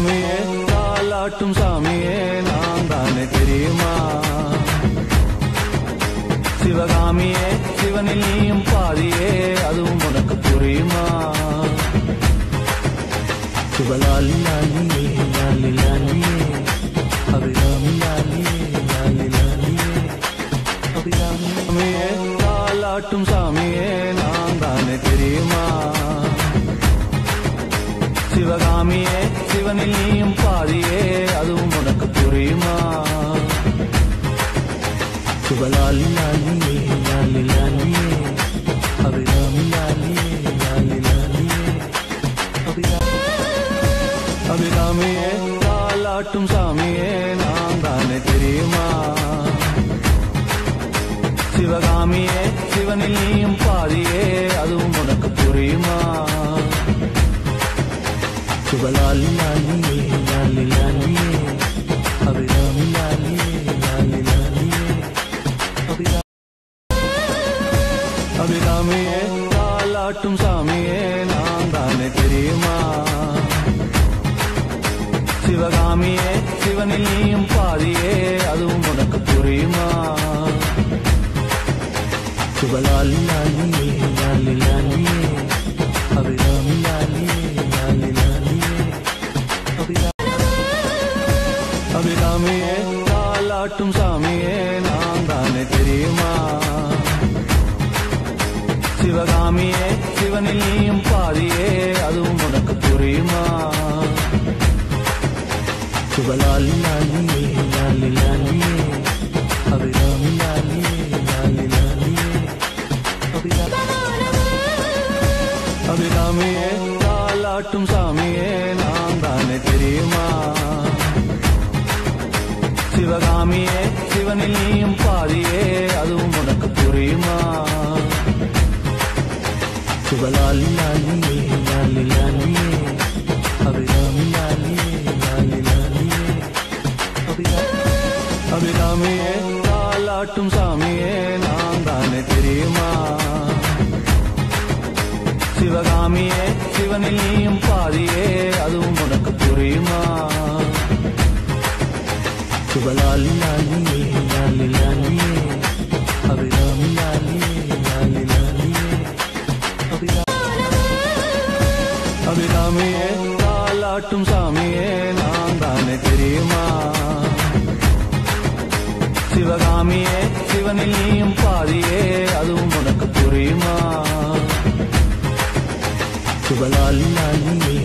அபிராமியே தாலாட்டும் சாமியே நான் தானே தெரியுமா? சிவகாமியே சிவனில் நீயும் பாதியே அதுவும் உனக்கு புரியுமா? சிவலாலி லாலியே லாலி லாலியே அபிராமி லாலியே லாலி லாலியே அபிராமியே தாலாட்டும் சாமியே நான் தானே தெரியுமா? சிவகாமியே சிவனில் நீயும் பாதியே அதுவும் உனக்கு புரியுமா? சிவலாலி லாலியே லாலி லாலியே அபிராமி லாலியே லாலி லாலியே அபிராமியே தாலாட்டும் சாமியே நான் தானே தெரியுமா? சிவகாமியே சிவனில் நீயும் பாதியே அதுவும் உனக்கு புரியுமா? சிவலாலி லாலியே லாலி லாலியே அபிராமி லாலியே லாலி லாலியே அபிராமியே தாலாட்டும் சாமியே நான் தானே தெரியுமா? சிவகாமியே சிவனில் நீயும் பாதியே அதுவும் உனக்கு புரியுமா? சிவலாலி லாலியே லாலி லாலியே அபிராமி லாலியே லாலி லாலியே அபிராமியே தாலாட்டும் சாமியே நான் தானே தெரியுமா? சிவகாமியே சிவனில் நீயும் பாதியே அதுவும் உனக்கு புரியுமா? சிவலாலி லாலியே லாலி லாலியே அபிராமி லாலியே லாலி லாலியே அபிராமியே தாலாட்டும் சாமியே நான் தானே தெரியுமா? சிவகாமியே சிவனில் நீயும் பாதியே அதுவும் உனக்கு புரியுமா? சிவலாலி லாலியே லாலி லாலியே அபிராமி லாலியே லாலி லாலியே அபிராமியே தாலாட்டும் சாமியே நான் தானே தெரியுமா? சிவகாமியே சிவனில் நீயும் பாதியே அதுவும் உனக்கு புரியுமா? சிவலாலி லாலியே லாலி லாலியே அபிராமி லாலியே லாலி லாலியே அபிராமியே தாலாட்டும் சாமியே நான் தானே தெரியுமா? சிவகாமியே சிவனில் நீயும் பாதியே அதுவும் உனக்கு புரியுமா? சிவலாலி லாலியே